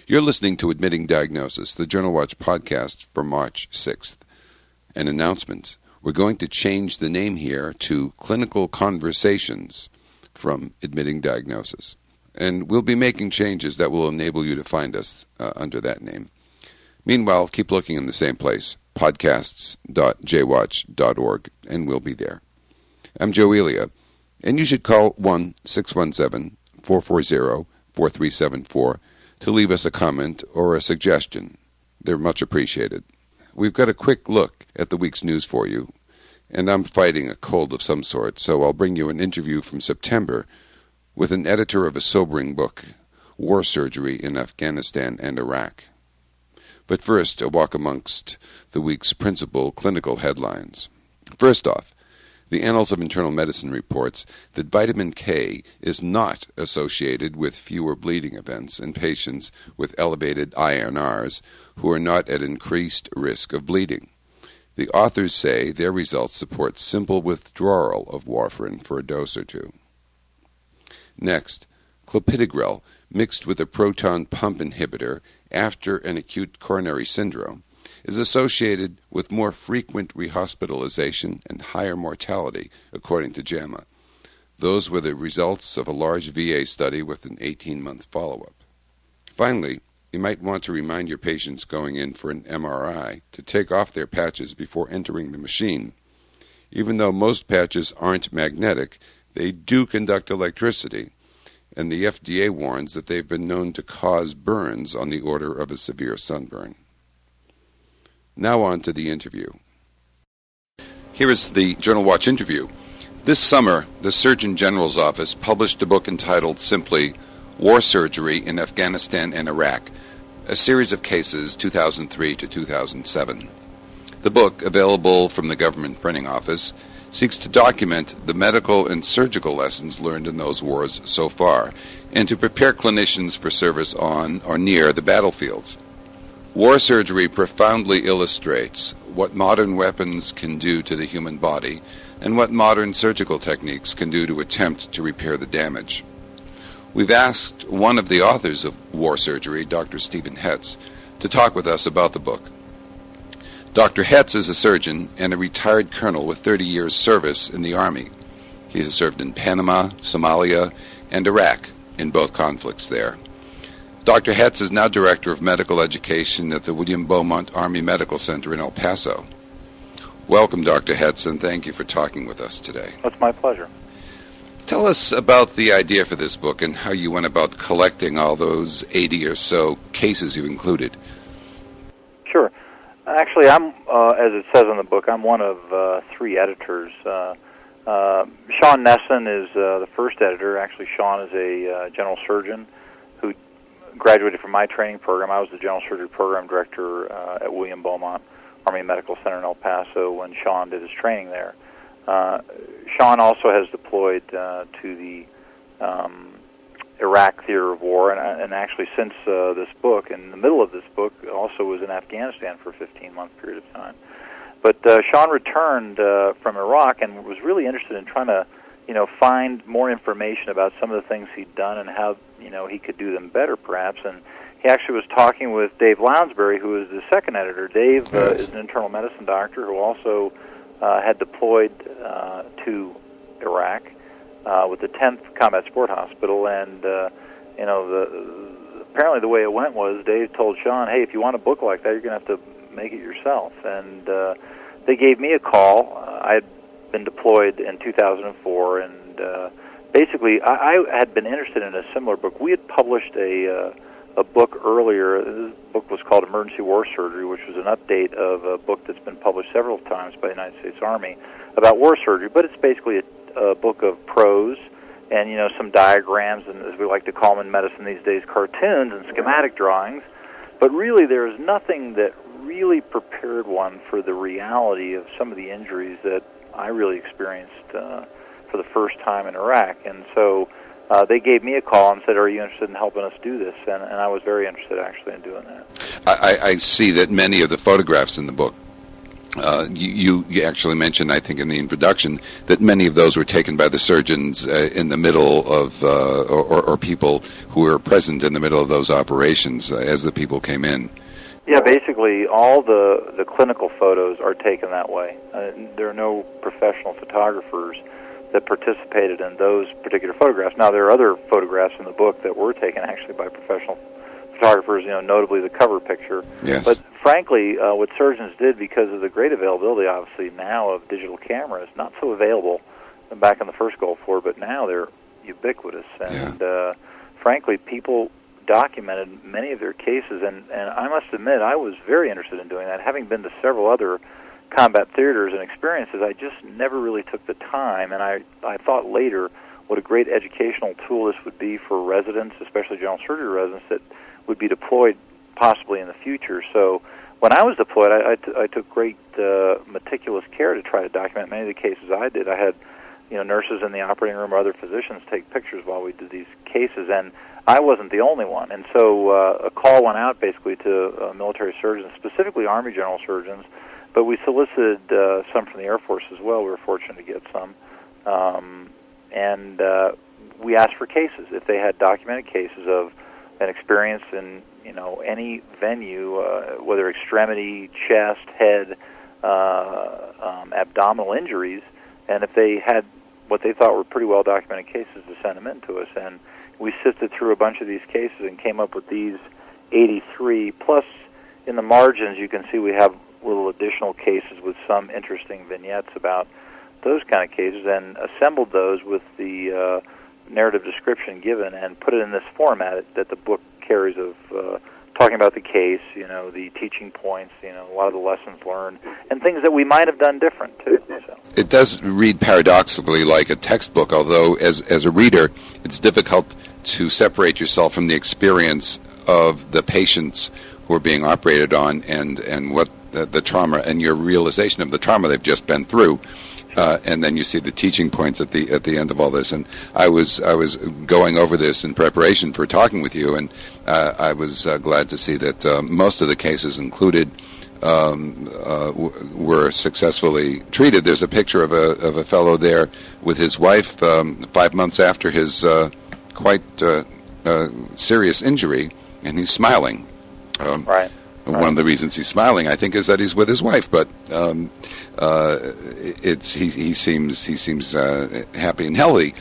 You're listening to Admitting Diagnosis, the Journal Watch podcast for March 6th. An announcement. We're going to change the name here to Clinical Conversations from Admitting Diagnosis. And we'll be making changes that will enable you to find us under that name. Meanwhile, keep looking in the same place, podcasts.jwatch.org, and we'll be there. I'm Joe Elia, and you should call 1-617-440-4374 to leave us a comment or a suggestion. They're much appreciated. We've got a quick look at the week's news for you, and I'm fighting a cold of some sort, so I'll bring you an interview from September with an editor of a sobering book, War Surgery in Afghanistan and Iraq. But first, a walk amongst the week's principal clinical headlines. First off, the Annals of Internal Medicine reports that vitamin K is not associated with fewer bleeding events in patients with elevated INRs who are not at increased risk of bleeding. The authors say their results support simple withdrawal of warfarin for a dose or two. Next, clopidogrel mixed with a proton pump inhibitor after an acute coronary syndrome is associated with more frequent rehospitalization and higher mortality, according to JAMA. Those were the results of a large VA study with an 18-month follow-up. Finally, you might want to remind your patients going in for an MRI to take off their patches before entering the machine. Even though most patches aren't magnetic, they do conduct electricity, and the FDA warns that they've been known to cause burns on the order of a severe sunburn. Now on to the interview. Here is the Journal Watch interview. This summer, the Surgeon General's office published a book entitled simply War Surgery in Afghanistan and Iraq, a series of cases 2003 to 2007. The book, available from the government printing office, seeks to document the medical and surgical lessons learned in those wars so far, and to prepare clinicians for service on or near the battlefields. War surgery profoundly illustrates what modern weapons can do to the human body and what modern surgical techniques can do to attempt to repair the damage. We've asked one of the authors of War Surgery, Dr. Stephen Hetz, to talk with us about the book. Dr. Hetz is a surgeon and a retired colonel with 30 years' service in the Army. He has served in Panama, Somalia, and Iraq in both conflicts there. Dr. Hetz is now Director of Medical Education at the William Beaumont Army Medical Center in El Paso. Welcome, Dr. Hetz, and thank you for talking with us today. It's my pleasure. Tell us about the idea for this book and how you went about collecting all those 80 or so cases you included. Sure. Actually, I'm, as it says in the book, I'm one of three editors. Sean Nesson is the first editor. Actually, Sean is a general surgeon who graduated from my training program. I was the general surgery program director at William Beaumont Army Medical Center in El Paso when Sean did his training there. Sean also has deployed to the Iraq theater of war, and actually since this book, in the middle of this book, also was in Afghanistan for a 15-month period of time. But Sean returned from Iraq and was really interested in trying to, find more information about some of the things he'd done and how, he could do them better, perhaps. And he actually was talking with Dave Lounsbury, who is the second editor. Dave is an internal medicine doctor who also had deployed to Iraq with the 10th Combat Support Hospital, and apparently the way it went was Dave told Sean, "Hey, if you want a book like that, you're going to have to make it yourself." And they gave me a call. I had been deployed in 2004, and basically I had been interested in a similar book. We had published a book earlier. This book was called Emergency War Surgery, which was an update of a book that's been published several times by the United States Army about war surgery, but it's basically a book of prose and, some diagrams, and as we like to call them in medicine these days, cartoons and schematic drawings. But really there is nothing that really prepared one for the reality of some of the injuries that I really experienced for the first time in Iraq. And so they gave me a call and said, "Are you interested in helping us do this?" And I was very interested, actually, in doing that. I see that many of the photographs in the book You actually mentioned, I think, in the introduction, that many of those were taken by the surgeons in the middle of, or people who were present in the middle of those operations as the people came in. Yeah, basically all the clinical photos are taken that way. There are no professional photographers that participated in those particular photographs. Now, there are other photographs in the book that were taken actually by professional photographers, notably the cover picture. Yes. But frankly, what surgeons did, because of the great availability, obviously, now of digital cameras, not so available back in the first Gulf War, but now they're ubiquitous. And frankly, people documented many of their cases, and I must admit, I was very interested in doing that. Having been to several other combat theaters and experiences, I just never really took the time, and I thought later what a great educational tool this would be for residents, especially general surgery residents, that would be deployed possibly in the future. So when I was deployed, I took great meticulous care to try to document many of the cases I did. I had nurses in the operating room or other physicians take pictures while we did these cases, and I wasn't the only one. And so a call went out basically to military surgeons, specifically Army general surgeons, but we solicited some from the Air Force as well. We were fortunate to get some. And we asked for cases, if they had documented cases of an experience in any venue, whether extremity, chest, head, abdominal injuries, and if they had what they thought were pretty well documented cases, to send them in to us. And we sifted through a bunch of these cases and came up with these 83. Plus, in the margins, you can see we have little additional cases with some interesting vignettes about those kind of cases, and assembled those with the narrative description given and put it in this format that the book carries of talking about the case, the teaching points, a lot of the lessons learned, and things that we might have done different, too. So. It does read paradoxically like a textbook, although as a reader, it's difficult to separate yourself from the experience of the patients who are being operated on and what the trauma and your realization of the trauma they've just been through. And then you see the teaching points at the end of all this. And I was going over this in preparation for talking with you, and I was glad to see that most of the cases included were successfully treated. There's a picture of a fellow there with his wife 5 months after his quite serious injury, and he's smiling. Right. One of the reasons he's smiling, I think, is that he's with his wife. But he seems happy and healthy.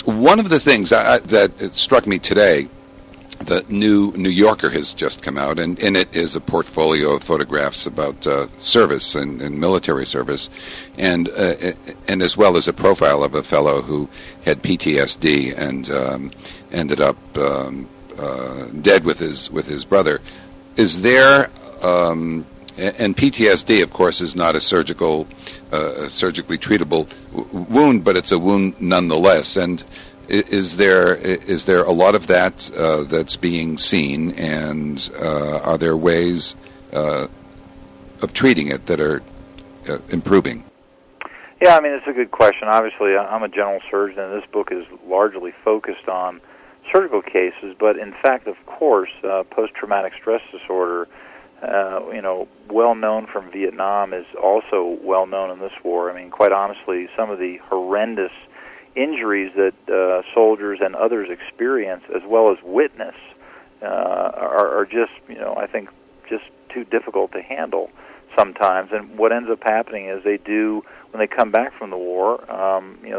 One of the things that struck me today, the new New Yorker has just come out, and in it is a portfolio of photographs about service and military service, and as well as a profile of a fellow who had PTSD and ended up dead with his brother. Is there, and PTSD, of course, is not a surgically treatable wound, but it's a wound nonetheless. And is there a lot of that that's being seen, and are there ways of treating it that are improving? Yeah, I mean, it's a good question. Obviously, I'm a general surgeon, and this book is largely focused on surgical cases, but in fact, of course, post-traumatic stress disorder, well known from Vietnam, is also well known in this war. I mean, quite honestly, some of the horrendous injuries that soldiers and others experience, as well as witness, are just, I think, just too difficult to handle sometimes. And what ends up happening is they do, when they come back from the war,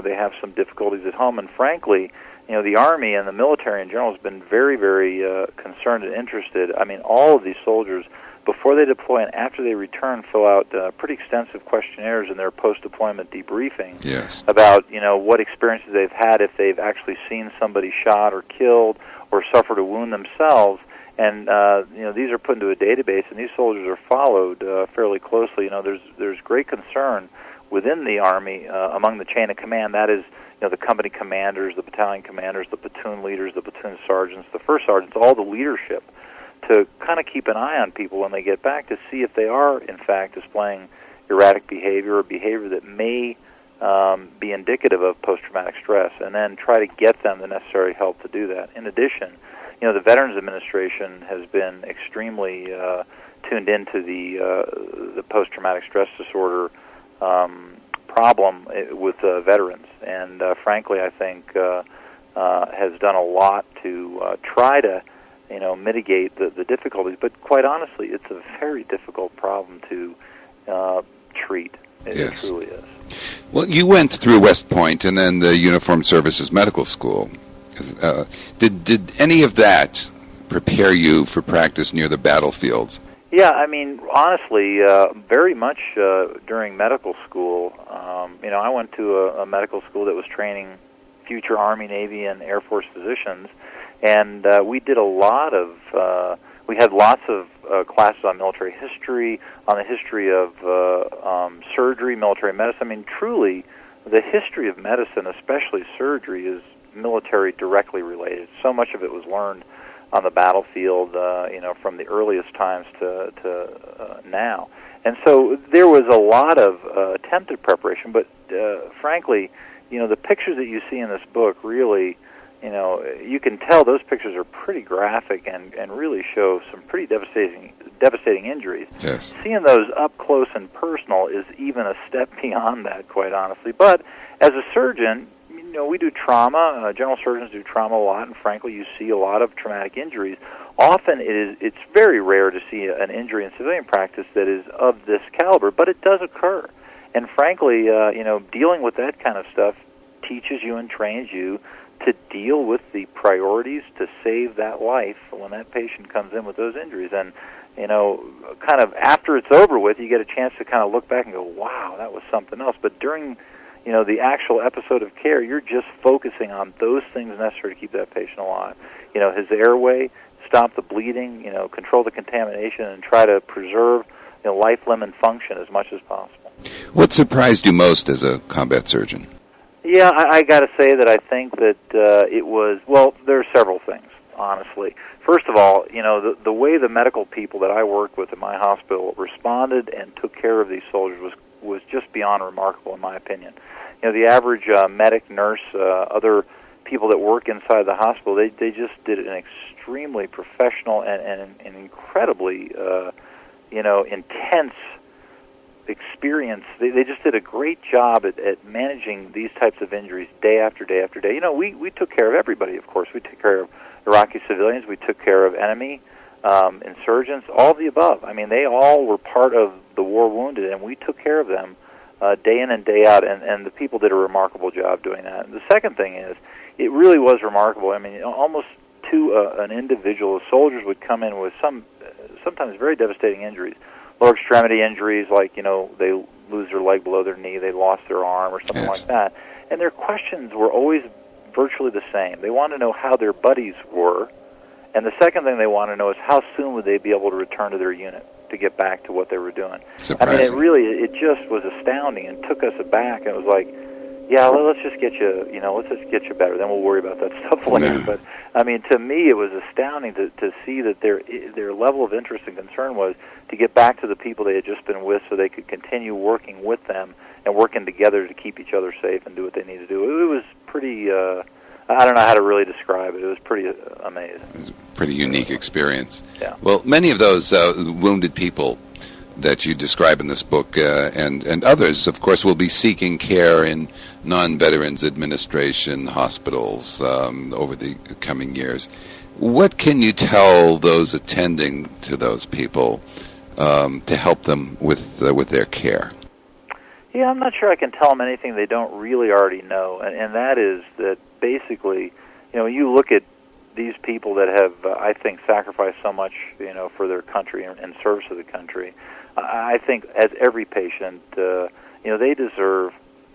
they have some difficulties at home, and frankly, the Army and the military in general has been very, very concerned and interested. I mean, all of these soldiers, before they deploy and after they return, fill out pretty extensive questionnaires in their post-deployment debriefing about, what experiences they've had, if they've actually seen somebody shot or killed or suffered a wound themselves. And, these are put into a database, and these soldiers are followed fairly closely. There's great concern within the Army among the chain of command. That is, the company commanders, the battalion commanders, the platoon leaders, the platoon sergeants, the first sergeants, all the leadership, to kind of keep an eye on people when they get back to see if they are, in fact, displaying erratic behavior or behavior that may be indicative of post-traumatic stress, and then try to get them the necessary help to do that. In addition, the Veterans Administration has been extremely tuned into the post-traumatic stress disorder problem with veterans, and frankly, I think has done a lot to try to mitigate the difficulties. But quite honestly, it's a very difficult problem to treat. It truly is. Well, you went through West Point and then the Uniformed Services Medical School. Did any of that prepare you for practice near the battlefields? Yeah, I mean, honestly, very much during medical school. I went to a medical school that was training future Army, Navy, and Air Force physicians, and we did a lot of. We had lots of classes on military history, on the history of surgery, military medicine. I mean, truly, the history of medicine, especially surgery, is military directly related. So much of it was learned on the battlefield, from the earliest times to now. And so there was a lot of attempted preparation, but frankly, the pictures that you see in this book really, you can tell those pictures are pretty graphic and really show some pretty devastating injuries. Yes. Seeing those up close and personal is even a step beyond that, quite honestly. But as a surgeon, we do trauma. General surgeons do trauma a lot, and frankly, you see a lot of traumatic injuries. Often it's very rare to see an injury in civilian practice that is of this caliber, but it does occur. And frankly, dealing with that kind of stuff teaches you and trains you to deal with the priorities to save that life when that patient comes in with those injuries. And, kind of after it's over with, you get a chance to kind of look back and go, wow, that was something else. But during, the actual episode of care, you're just focusing on those things necessary to keep that patient alive. His airway, stop the bleeding, control the contamination, and try to preserve, life, limb, and function as much as possible. What surprised you most as a combat surgeon? Yeah, I got to say that I think that it was, there are several things, honestly. First of all, the way the medical people that I worked with in my hospital responded and took care of these soldiers was just beyond remarkable, in my opinion. The average medic, nurse, other people that work inside the hospital, they just did an extremely professional and incredibly, intense experience. They just did a great job at managing these types of injuries day after day after day. We took care of everybody, of course. We took care of Iraqi civilians. We took care of enemy insurgents, all of the above. I mean, they all were part of the war wounded, and we took care of them day in and day out, and the people did a remarkable job doing that. And the second thing is, it really was remarkable. I mean, almost to an individual, the soldiers would come in with sometimes very devastating injuries. Lower extremity injuries, like, they lose their leg below their knee, they lost their arm, or something like that. And their questions were always virtually the same. They wanted to know how their buddies were, and the second thing they wanted to know is how soon would they be able to return to their unit to get back to what they were doing. Surprising. I mean, it just was astounding and took us aback. And it was like, yeah, let's just get you, let's just get you better. Then we'll worry about that stuff later. Yeah. But I mean, to me, it was astounding to see that their level of interest and concern was to get back to the people they had just been with, so they could continue working with them and working together to keep each other safe and do what they need to do. It was pretty. I don't know how to really describe it. It was pretty amazing. It was a pretty unique experience. Yeah. Well, many of those wounded people that you describe in this book and others, of course, will be seeking care in non-Veterans Administration hospitals over the coming years. What can you tell those attending to those people to help them with their care? Yeah, I'm not sure I can tell them anything they don't really already know, and that is that basically, you look at these people that have, I think, sacrificed so much, for their country and service to the country. I think, as every patient, they deserve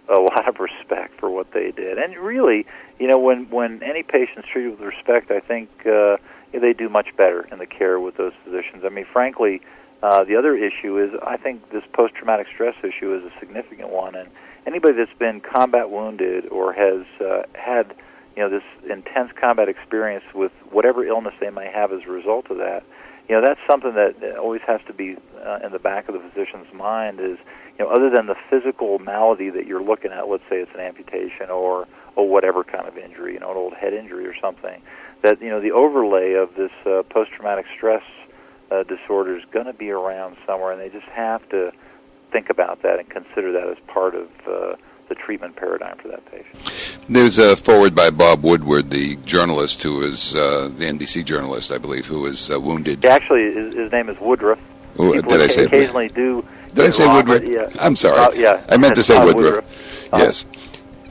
a lot of respect for what they did. And really, when any patient's treated with respect, I think they do much better in the care with those physicians. I mean, frankly, the other issue is, I think this post-traumatic stress issue is a significant one, and anybody that's been combat wounded or has had this intense combat experience with whatever illness they may have as a result of that, that's something that always has to be in the back of the physician's mind is, other than the physical malady that you're looking at, let's say it's an amputation or whatever kind of injury, an old head injury or something, that the overlay of this post-traumatic stress disorder is going to be around somewhere, and they just have to think about that and consider that as part of the treatment paradigm for that patient. There's a foreword by Bob Woodward, the journalist who was the NBC journalist, I believe, who was wounded. Yeah, actually, his name is Woodruff. Did I say occasionally do? Did I say Woodruff? Yeah. I'm sorry. Yeah. I meant to say Woodruff. Yes,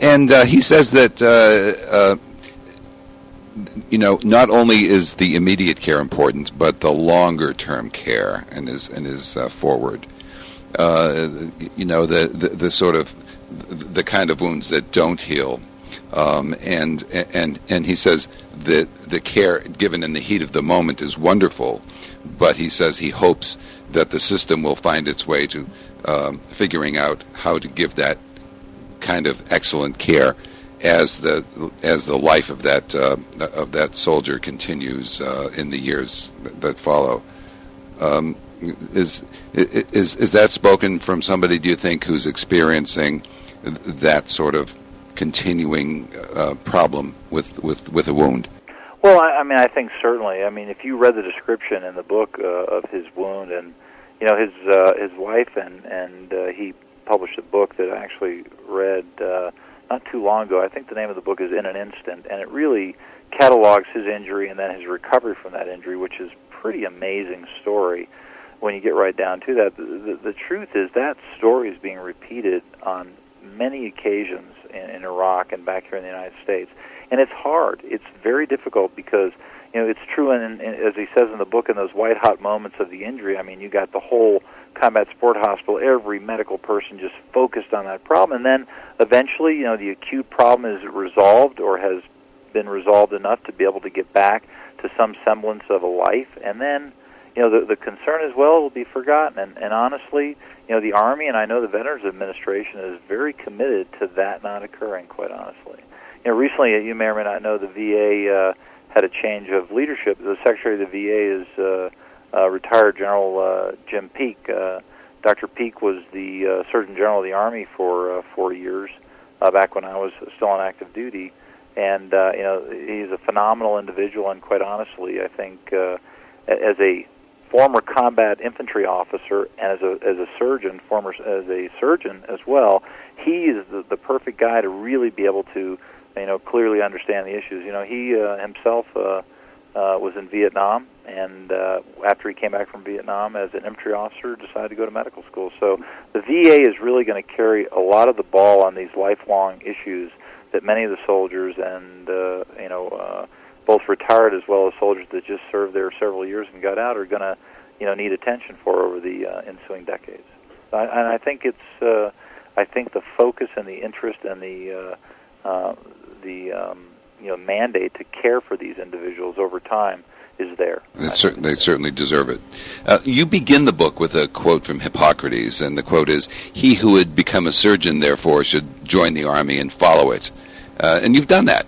and he says that not only is the immediate care important, but the longer-term care in his foreword. The sort of the kind of wounds that don't heal, and he says that the care given in the heat of the moment is wonderful, but he says he hopes that the system will find its way to figuring out how to give that kind of excellent care as the life of that soldier continues in the years that follow. Is that spoken from somebody, do you think, who's experiencing that sort of continuing problem with a wound? Well, I think certainly. If you read the description in the book of his wound, and his wife and he published a book that I actually read not too long ago. I think the name of the book is In an Instant, and it really catalogs his injury and then his recovery from that injury, which is a pretty amazing story when you get right down to that. The truth is that story is being repeated on many occasions in Iraq and back here in the United States. And it's hard. It's very difficult because, it's true, and as he says in the book, in those white-hot moments of the injury, you got the whole combat support hospital, every medical person just focused on that problem. And then eventually, the acute problem is resolved or has been resolved enough to be able to get back to some semblance of a life. And then, the concern is, well, it will be forgotten. And honestly, the Army, and I know the Veterans Administration, is very committed to that not occurring, quite honestly. Recently, you may or may not know, the VA had a change of leadership. The Secretary of the VA is retired General Jim Peek. Dr. Peek was the Surgeon General of the Army for 4 years, back when I was still on active duty. And, he's a phenomenal individual, and quite honestly, I think as a former combat infantry officer and as a surgeon, as a surgeon as well, he is the perfect guy to really be able to, clearly understand the issues. He himself was in Vietnam, and after he came back from Vietnam as an infantry officer, decided to go to medical school. So the VA is really going to carry a lot of the ball on these lifelong issues that many of the soldiers and both retired as well as soldiers that just served there several years and got out are going to need attention for over the ensuing decades. And I think it's I think the focus and the interest and the mandate to care for these individuals over time is there. They certainly deserve it. You begin the book with a quote from Hippocrates, and the quote is, "He who would become a surgeon, therefore, should join the Army and follow it." And you've done that.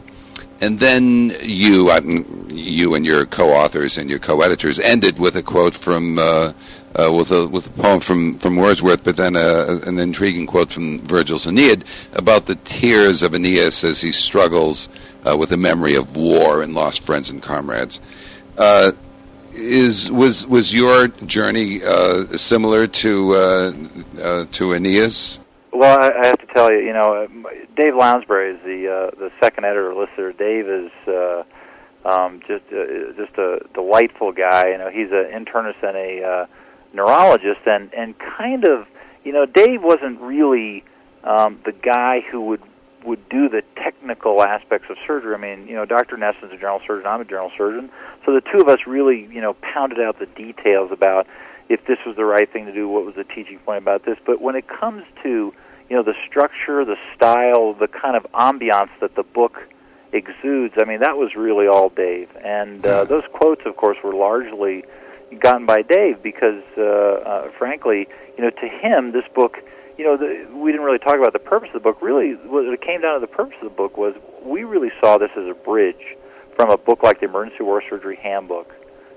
And then you and your co-authors and your co-editors ended with a quote from with a poem from Wordsworth, but then an intriguing quote from Virgil's Aeneid about the tears of Aeneas as he struggles with the memory of war and lost friends and comrades. Was your journey similar to Aeneas? Well, I have to tell you, Dave Lounsbury is the second editor listener. Dave is just a delightful guy. He's an internist and a neurologist, and kind of, Dave wasn't really the guy who would do the technical aspects of surgery. Dr. Nesson's a general surgeon, I'm a general surgeon, so the two of us really, pounded out the details about if this was the right thing to do, what was the teaching point about this. But when it comes to, the structure, the style, the kind of ambiance that the book exudes, that was really all Dave. And those quotes, of course, were largely gotten by Dave because, frankly, to him, this book, we didn't really talk about the purpose of the book. Really, what it came down to the purpose of the book was we really saw this as a bridge from a book like the Emergency War Surgery Handbook,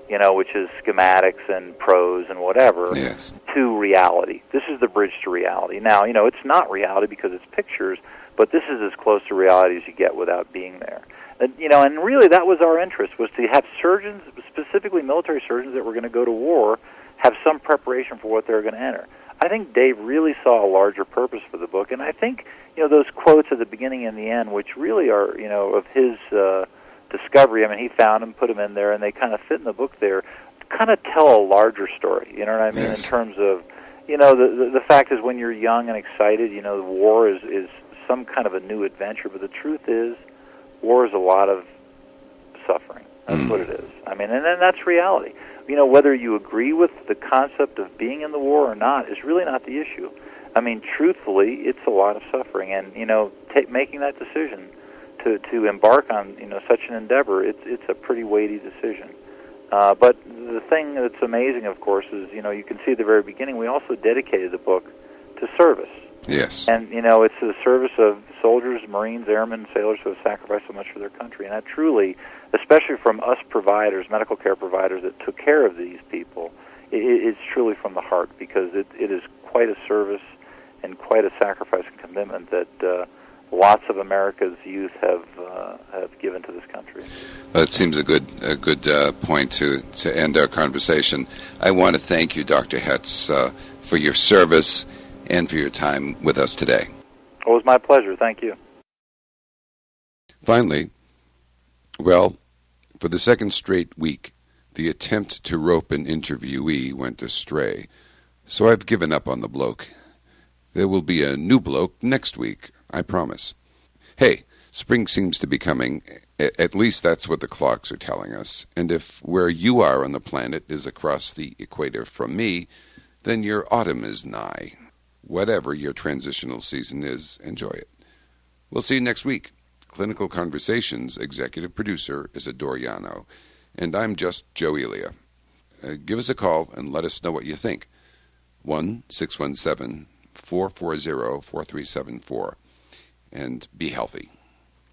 which is schematics and prose and whatever, yes, to reality. This is the bridge to reality. Now, it's not reality because it's pictures, but this is as close to reality as you get without being there. And really that was our interest, was to have surgeons, specifically military surgeons that were going to go to war, have some preparation for what they were going to enter. I think Dave really saw a larger purpose for the book, and I think, those quotes at the beginning and the end, which really are, of his discovery. I mean, he found them, put them in there, and they kind of fit in the book there, kind of tell a larger story, you know what I mean, Yes. in terms of, the fact is when you're young and excited, the war is some kind of a new adventure, but the truth is, war is a lot of suffering. That's what it is. I mean, and then that's reality. Whether you agree with the concept of being in the war or not is really not the issue. I mean, truthfully, it's a lot of suffering, and making that decision to embark on such an endeavor, it's a pretty weighty decision. But the thing that's amazing, of course, is you can see at the very beginning we also dedicated the book to service. Yes. And it's the service of soldiers, Marines, airmen, sailors who have sacrificed so much for their country, and that truly, especially from us providers, medical care providers that took care of these people, it's truly from the heart, because it is quite a service and quite a sacrifice and commitment that lots of America's youth have given to this country. Well, it seems a good point to end our conversation. I want to thank you, Dr. Hetz, for your service and for your time with us today. It was my pleasure. Thank you. Finally, well, for the second straight week, the attempt to rope an interviewee went astray, so I've given up on the bloke. There will be a new bloke next week, I promise. Hey, spring seems to be coming. At least that's what the clocks are telling us. And if where you are on the planet is across the equator from me, then your autumn is nigh. Whatever your transitional season is, enjoy it. We'll see you next week. Clinical Conversations executive producer is Adoriano, and I'm just Joe Elia. Give us a call and let us know what you think. 1-617-440-4374. And be healthy.